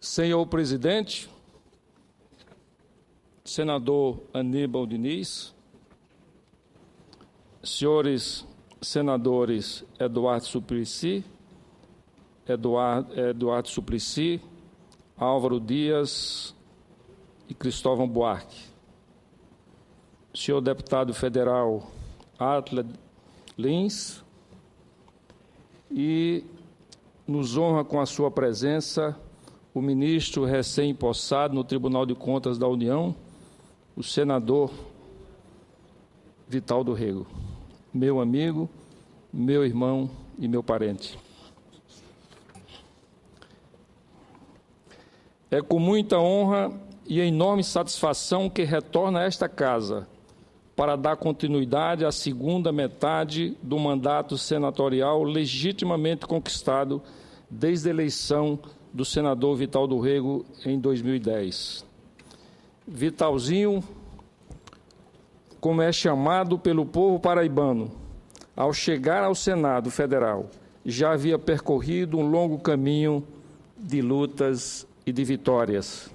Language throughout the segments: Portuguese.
Senhor presidente, senador Aníbal Diniz, senhores senadores Eduardo Suplicy, Álvaro Dias e Cristóvão Buarque, senhor deputado federal Atila Lins, e nos honra com a sua presença o ministro recém-empossado no Tribunal de Contas da União, o senador Vital do Rego, meu amigo, meu irmão e meu parente. É com muita honra e enorme satisfação que retorno a esta casa para dar continuidade à segunda metade do mandato senatorial legitimamente conquistado desde a eleição do senador Vital do Rego em 2010. Vitalzinho, como é chamado pelo povo paraibano, ao chegar ao Senado Federal, já havia percorrido um longo caminho de lutas e de vitórias,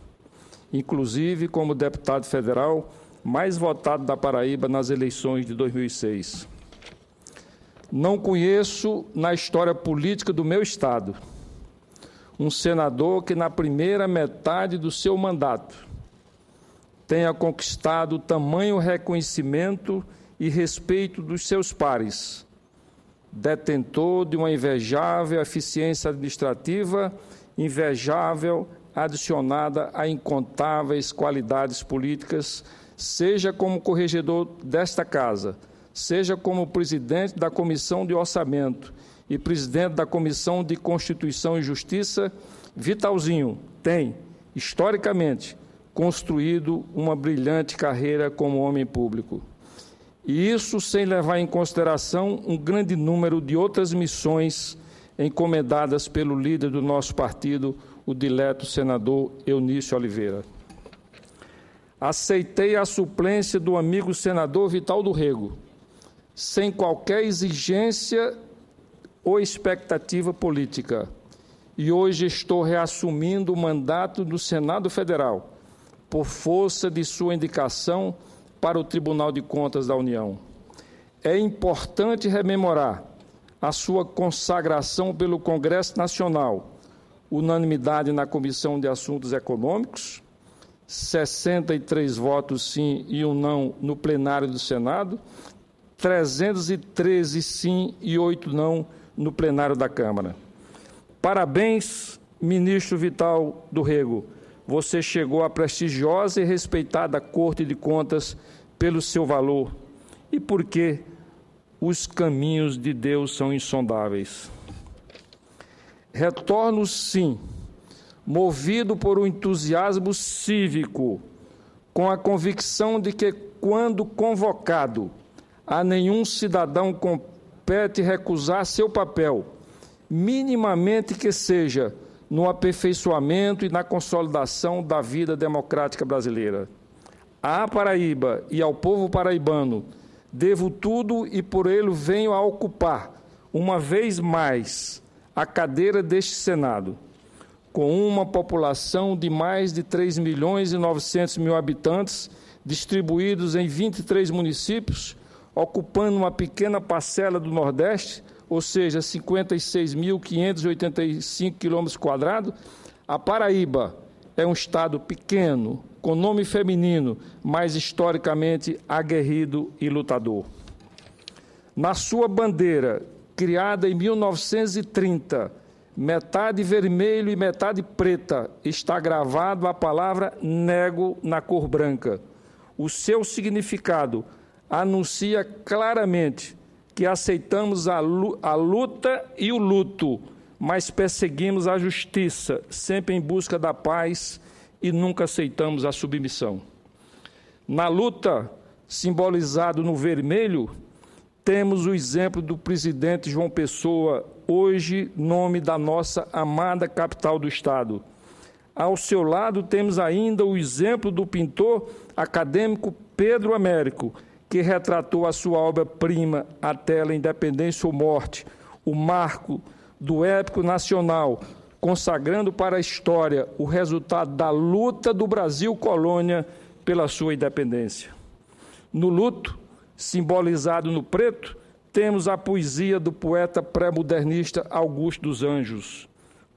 inclusive como deputado federal mais votado da Paraíba nas eleições de 2006. Não conheço na história política do meu estado um senador que, na primeira metade do seu mandato, tenha conquistado tamanho reconhecimento e respeito dos seus pares, detentor de uma invejável eficiência administrativa, invejável adicionada a incontáveis qualidades políticas, seja como corregedor desta casa, seja como presidente da Comissão de Orçamento e presidente da Comissão de Constituição e Justiça. Vitalzinho tem, historicamente, construído uma brilhante carreira como homem público. E isso sem levar em consideração um grande número de outras missões encomendadas pelo líder do nosso partido, o dileto senador Eunício Oliveira. Aceitei a suplência do amigo senador Vital do Rego, sem qualquer exigência ou expectativa política, e hoje estou reassumindo o mandato do Senado Federal, por força de sua indicação para o Tribunal de Contas da União. É importante rememorar a sua consagração pelo Congresso Nacional, unanimidade na Comissão de Assuntos Econômicos, 63 votos sim e um não no plenário do Senado, 313 sim e 8 não no plenário da Câmara. Parabéns, ministro Vital do Rego. Você chegou à prestigiosa e respeitada Corte de Contas pelo seu valor e porque os caminhos de Deus são insondáveis. Retorno, sim, movido por um entusiasmo cívico, com a convicção de que, quando convocado, a nenhum cidadão compete recusar seu papel, minimamente que seja, no aperfeiçoamento e na consolidação da vida democrática brasileira. À Paraíba e ao povo paraibano devo tudo e por ele venho a ocupar, uma vez mais, a cadeira deste Senado, com uma população de mais de 3.900.000 habitantes, distribuídos em 23 municípios, ocupando uma pequena parcela do Nordeste, ou seja, 56.585 km², a Paraíba é um estado pequeno, com nome feminino, mas historicamente aguerrido e lutador. Na sua bandeira, criada em 1930, metade vermelho e metade preta, está gravado a palavra nego na cor branca. O seu significado anuncia claramente que aceitamos a luta e o luto, mas perseguimos a justiça, sempre em busca da paz e nunca aceitamos a submissão. Na luta, simbolizado no vermelho, temos o exemplo do presidente João Pessoa, hoje nome da nossa amada capital do Estado. Ao seu lado, temos ainda o exemplo do pintor acadêmico Pedro Américo, que retratou a sua obra-prima, a tela Independência ou Morte, o marco do épico nacional, consagrando para a história o resultado da luta do Brasil colônia pela sua independência. No luto, simbolizado no preto, temos a poesia do poeta pré-modernista Augusto dos Anjos.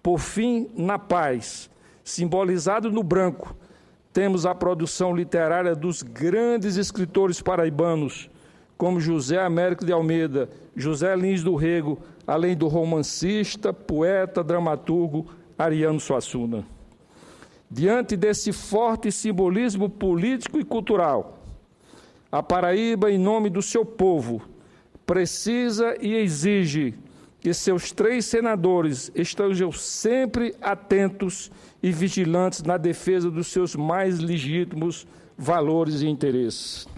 Por fim, na paz, simbolizado no branco, temos a produção literária dos grandes escritores paraibanos, como José Américo de Almeida, José Lins do Rego, além do romancista, poeta, dramaturgo Ariano Suassuna. Diante desse forte simbolismo político e cultural, a Paraíba, em nome do seu povo, precisa e exige que seus 3 senadores estejam sempre atentos e vigilantes na defesa dos seus mais legítimos valores e interesses.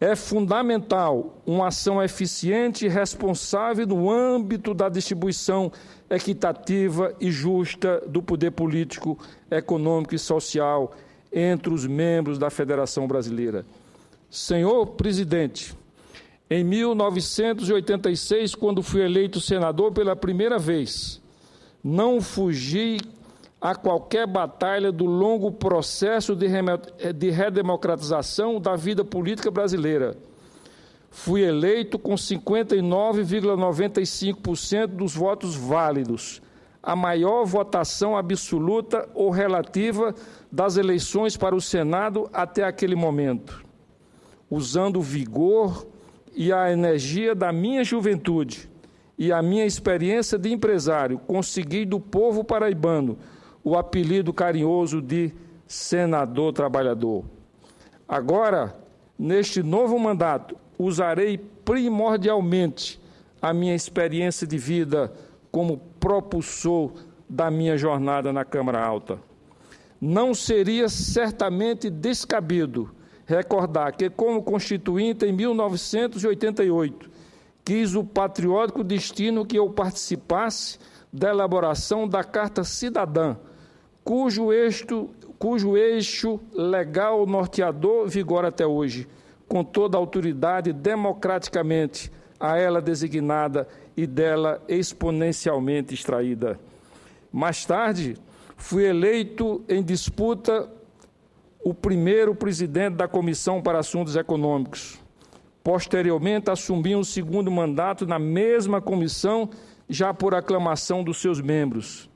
É fundamental uma ação eficiente e responsável no âmbito da distribuição equitativa e justa do poder político, econômico e social entre os membros da Federação Brasileira. Senhor presidente, em 1986, quando fui eleito senador pela primeira vez, não fugi a qualquer batalha do longo processo de redemocratização da vida política brasileira. Fui eleito com 59,95% dos votos válidos, a maior votação absoluta ou relativa das eleições para o Senado até aquele momento. Usando o vigor e a energia da minha juventude e a minha experiência de empresário, consegui do povo paraibano o apelido carinhoso de senador trabalhador. Agora, neste novo mandato, usarei primordialmente a minha experiência de vida como propulsor da minha jornada na Câmara Alta. Não seria certamente descabido recordar que, como constituinte em 1988, quis o patriótico destino que eu participasse da elaboração da Carta Cidadã, cujo eixo legal norteador vigora até hoje, com toda a autoridade democraticamente a ela designada e dela exponencialmente extraída. Mais tarde, fui eleito em disputa o primeiro presidente da Comissão para Assuntos Econômicos. Posteriormente, assumi um segundo mandato na mesma comissão, já por aclamação dos seus membros.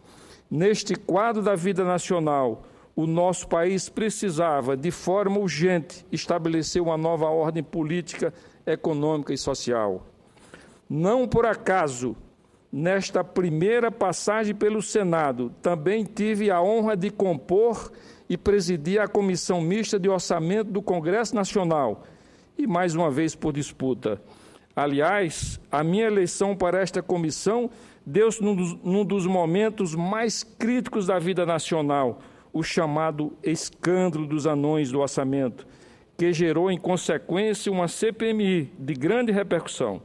Neste quadro da vida nacional, o nosso país precisava, de forma urgente, estabelecer uma nova ordem política, econômica e social. Não por acaso, nesta primeira passagem pelo Senado, também tive a honra de compor e presidir a Comissão Mista de Orçamento do Congresso Nacional, e mais uma vez por disputa. Aliás, a minha eleição para esta comissão deu-se num dos momentos mais críticos da vida nacional, o chamado escândalo dos anões do orçamento, que gerou, em consequência, uma CPMI de grande repercussão.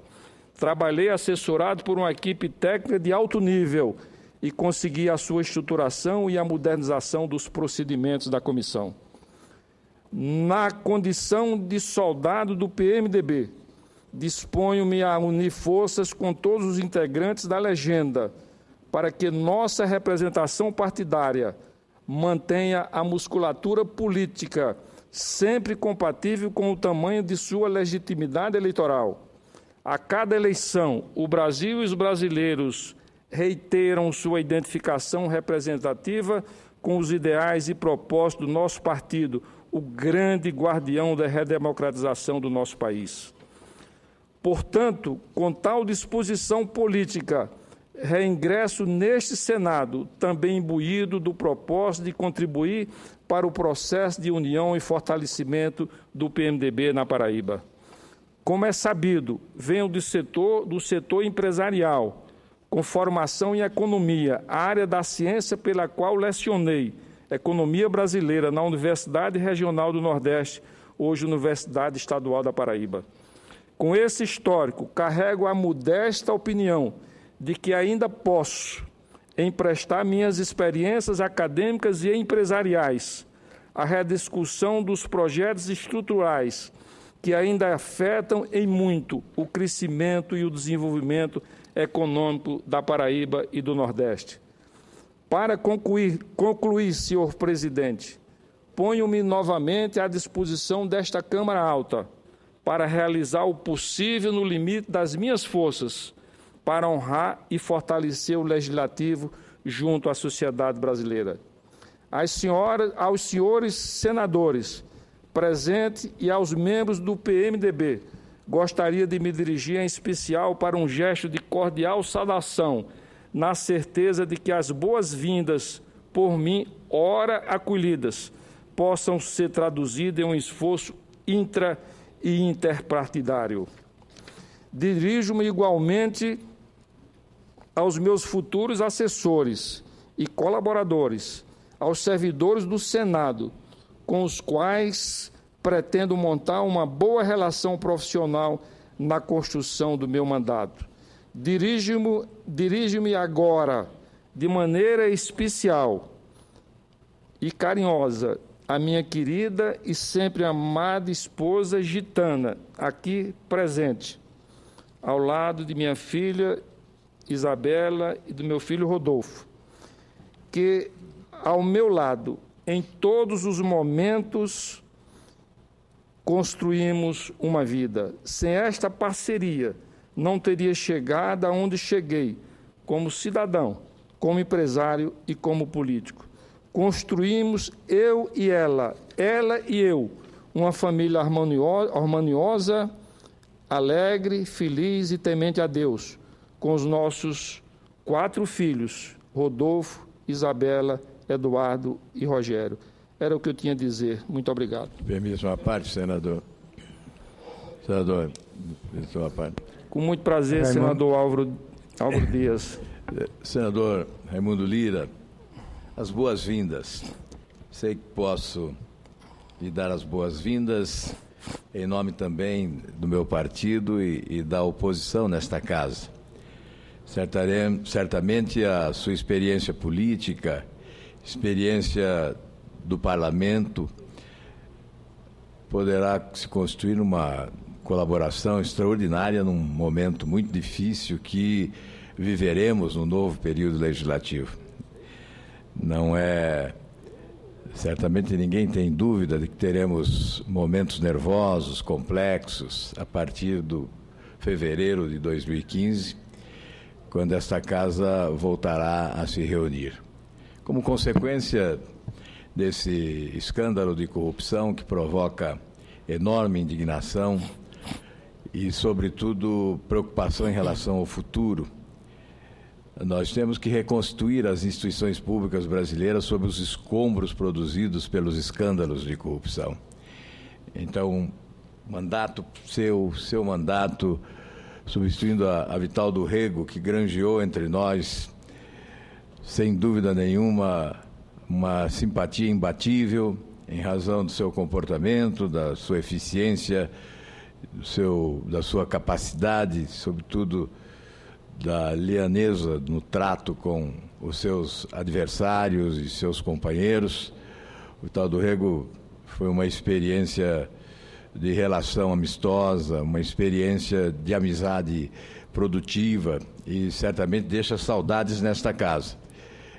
Trabalhei assessorado por uma equipe técnica de alto nível e consegui a sua estruturação e a modernização dos procedimentos da comissão. Na condição de soldado do PMDB, disponho-me a unir forças com todos os integrantes da legenda para que nossa representação partidária mantenha a musculatura política sempre compatível com o tamanho de sua legitimidade eleitoral. A cada eleição, o Brasil e os brasileiros reiteram sua identificação representativa com os ideais e propósitos do nosso partido, o grande guardião da redemocratização do nosso país. Portanto, com tal disposição política, reingresso neste Senado, também imbuído do propósito de contribuir para o processo de união e fortalecimento do PMDB na Paraíba. Como é sabido, venho do setor empresarial, com formação em economia, a área da ciência pela qual lecionei, Economia Brasileira, na Universidade Regional do Nordeste, hoje Universidade Estadual da Paraíba. Com esse histórico, carrego a modesta opinião de que ainda posso emprestar minhas experiências acadêmicas e empresariais à rediscussão dos projetos estruturais que ainda afetam em muito o crescimento e o desenvolvimento econômico da Paraíba e do Nordeste. Para concluir, senhor presidente, ponho-me novamente à disposição desta Câmara Alta para realizar o possível no limite das minhas forças para honrar e fortalecer o Legislativo junto à sociedade brasileira. Aos senhores senadores presentes e aos membros do PMDB, gostaria de me dirigir em especial para um gesto de cordial saudação, na certeza de que as boas-vindas por mim, ora acolhidas, possam ser traduzidas em um esforço intra- e interpartidário. Dirijo-me igualmente aos meus futuros assessores e colaboradores, aos servidores do Senado, com os quais pretendo montar uma boa relação profissional na construção do meu mandato. Dirijo-me agora, de maneira especial e carinhosa, à minha querida e sempre amada esposa Gitana, aqui presente, ao lado de minha filha Isabela e do meu filho Rodolfo, que ao meu lado, em todos os momentos, construímos uma vida. Sem esta parceria, não teria chegado aonde cheguei, como cidadão, como empresário e como político. Construímos, eu e ela e eu, uma família harmoniosa, alegre, feliz e temente a Deus, com os nossos 4 filhos, Rodolfo, Isabela, Eduardo e Rogério. Era o que eu tinha a dizer. Muito obrigado. Permite uma parte, senador. Senador, uma parte. Com muito prazer, senador Álvaro Dias. Senador Raimundo Lira, as boas-vindas. Sei que posso lhe dar as boas-vindas em nome também do meu partido e da oposição nesta casa. Certamente a sua experiência política, experiência do parlamento, poderá se construir uma colaboração extraordinária num momento muito difícil que viveremos no novo período legislativo. Não é... Certamente ninguém tem dúvida de que teremos momentos nervosos, complexos, a partir do fevereiro de 2015, quando esta casa voltará a se reunir. Como consequência desse escândalo de corrupção que provoca enorme indignação e, sobretudo, preocupação em relação ao futuro, nós temos que reconstituir as instituições públicas brasileiras sob os escombros produzidos pelos escândalos de corrupção. Então, seu mandato, substituindo a Vital do Rego, que granjeou entre nós, sem dúvida nenhuma, uma simpatia imbatível em razão do seu comportamento, da sua eficiência, da sua capacidade, sobretudo da leaneza no trato com os seus adversários e seus companheiros. O Vital do Rego foi uma experiência de relação amistosa, uma experiência de amizade produtiva e certamente deixa saudades nesta casa.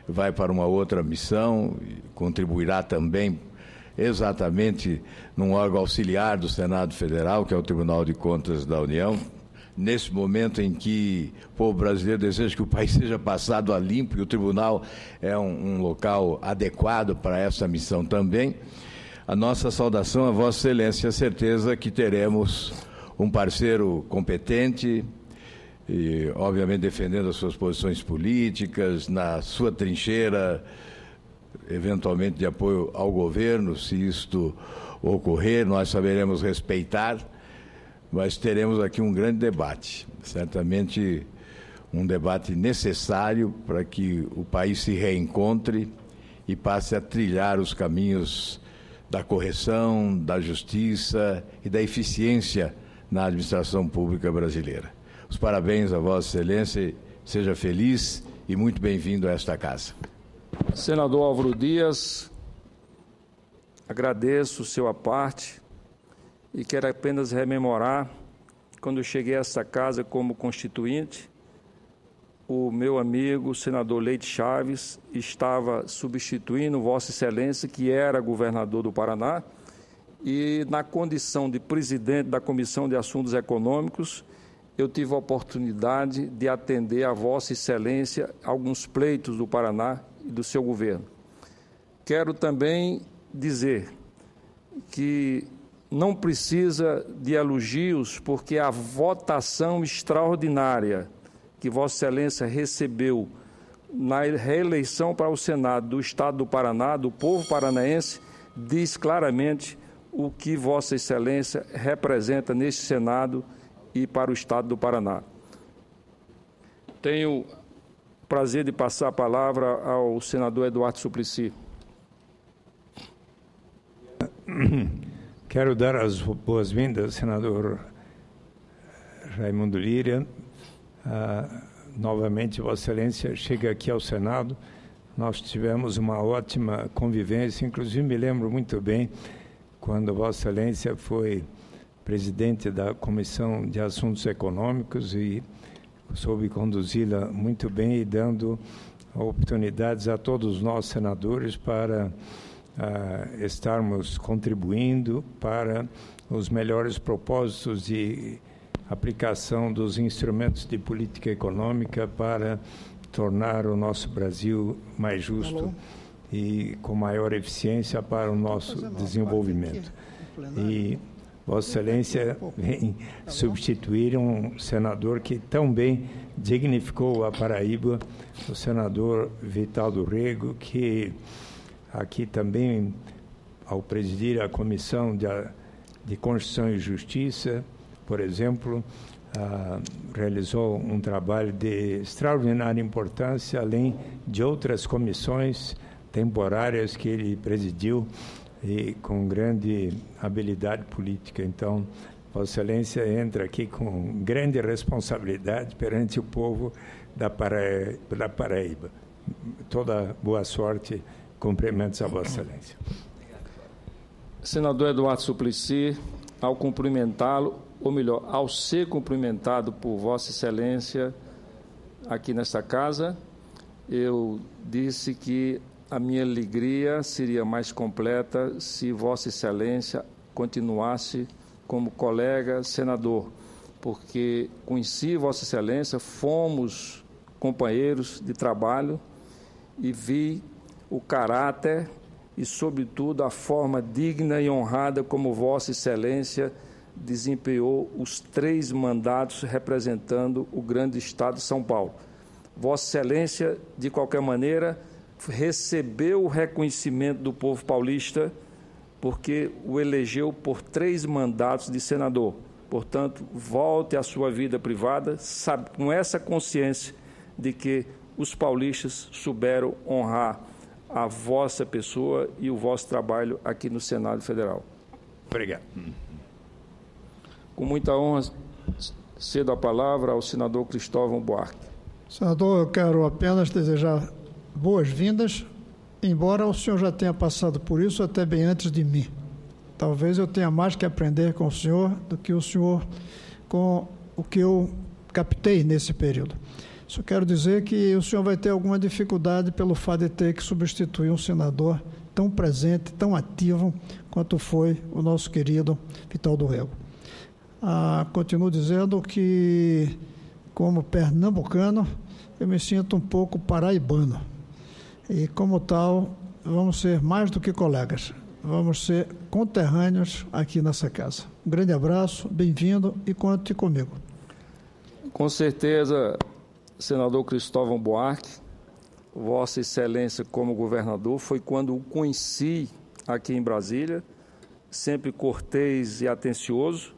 Vai para uma outra missão, contribuirá também exatamente num órgão auxiliar do Senado Federal, que é o Tribunal de Contas da União, nesse momento em que o povo brasileiro deseja que o país seja passado a limpo, e o tribunal é um local adequado para essa missão também. A nossa saudação a Vossa Excelência, a certeza que teremos um parceiro competente e, obviamente, defendendo as suas posições políticas, na sua trincheira, eventualmente de apoio ao governo, se isto ocorrer, nós saberemos respeitar, mas teremos aqui um grande debate, certamente um debate necessário para que o país se reencontre e passe a trilhar os caminhos da correção, da justiça e da eficiência na administração pública brasileira. Os parabéns a Vossa Excelência, seja feliz e muito bem-vindo a esta casa. Senador Álvaro Dias, agradeço seu à parte e quero apenas rememorar, quando eu cheguei a essa casa como constituinte, o meu amigo, o senador Leite Chaves, estava substituindo Vossa Excelência, que era governador do Paraná, e na condição de presidente da Comissão de Assuntos Econômicos, eu tive a oportunidade de atender a Vossa Excelência alguns pleitos do Paraná e do seu governo. Quero também dizer que não precisa de elogios, porque a votação extraordinária que Vossa Excelência recebeu na reeleição para o Senado do Estado do Paraná, do povo paranaense, diz claramente o que Vossa Excelência representa neste Senado e para o Estado do Paraná. Tenho o prazer de passar a palavra ao senador Eduardo Suplicy. Quero dar as boas-vindas, senador Raimundo Lira. Novamente, Vossa Excelência chega aqui ao Senado. Nós tivemos uma ótima convivência, inclusive me lembro muito bem quando Vossa Excelência foi presidente da Comissão de Assuntos Econômicos e soube conduzi-la muito bem e dando oportunidades a todos nós senadores para estarmos contribuindo para os melhores propósitos de aplicação dos instrumentos de política econômica para tornar o nosso Brasil mais justo e com maior eficiência para o nosso desenvolvimento. E Vossa Excelência vem substituir um senador que tão bem dignificou a Paraíba, o senador Vital do Rego, que aqui também, ao presidir a Comissão de Constituição e Justiça, por exemplo, realizou um trabalho de extraordinária importância, além de outras comissões temporárias que ele presidiu e com grande habilidade política. Então, Vossa Excelência entra aqui com grande responsabilidade perante o povo da Paraíba. Toda boa sorte, cumprimentos a Vossa Excelência. Senador Eduardo Suplicy, ao cumprimentá-lo, ou melhor, ao ser cumprimentado por Vossa Excelência aqui nesta casa, eu disse que a minha alegria seria mais completa se Vossa Excelência continuasse como colega senador, porque conheci Vossa Excelência, fomos companheiros de trabalho e vi o caráter e, sobretudo, a forma digna e honrada como Vossa Excelência desempenhou os 3 mandatos representando o grande Estado de São Paulo. Vossa Excelência, de qualquer maneira, recebeu o reconhecimento do povo paulista porque o elegeu por 3 mandatos de senador. Portanto, volte à sua vida privada, sabe, com essa consciência de que os paulistas souberam honrar a vossa pessoa e o vosso trabalho aqui no Senado Federal. Obrigado. Com muita honra, cedo a palavra ao senador Cristóvão Buarque. Senador, eu quero apenas desejar boas-vindas, embora o senhor já tenha passado por isso até bem antes de mim. Talvez eu tenha mais que aprender com o senhor do que o senhor com o que eu captei nesse período. Só quero dizer que o senhor vai ter alguma dificuldade pelo fato de ter que substituir um senador tão presente, tão ativo, quanto foi o nosso querido Vital do Rego. Continuo dizendo que, como pernambucano, eu me sinto um pouco paraibano. E, como tal, vamos ser mais do que colegas. Vamos ser conterrâneos aqui nessa casa. Um grande abraço, bem-vindo e conte comigo. Com certeza, senador Cristóvão Buarque, Vossa Excelência como governador, foi quando o conheci aqui em Brasília, sempre cortês e atencioso,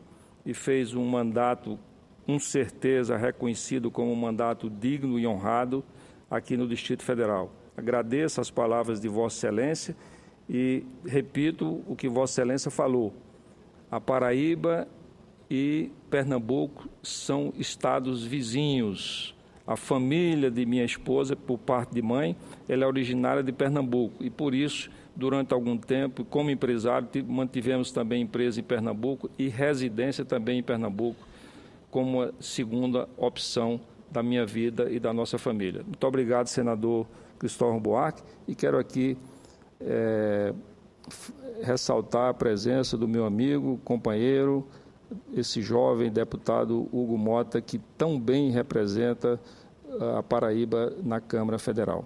e fez um mandato, com certeza, reconhecido como um mandato digno e honrado aqui no Distrito Federal. Agradeço as palavras de Vossa Excelência e repito o que Vossa Excelência falou. A Paraíba e Pernambuco são estados vizinhos. A família de minha esposa, por parte de mãe, ela é originária de Pernambuco e, por isso, durante algum tempo, como empresário, mantivemos também empresa em Pernambuco e residência também em Pernambuco, como a segunda opção da minha vida e da nossa família. Muito obrigado, senador Cristóvão Buarque, e quero aqui ressaltar a presença do meu amigo, companheiro, esse jovem deputado Hugo Mota, que tão bem representa a Paraíba na Câmara Federal.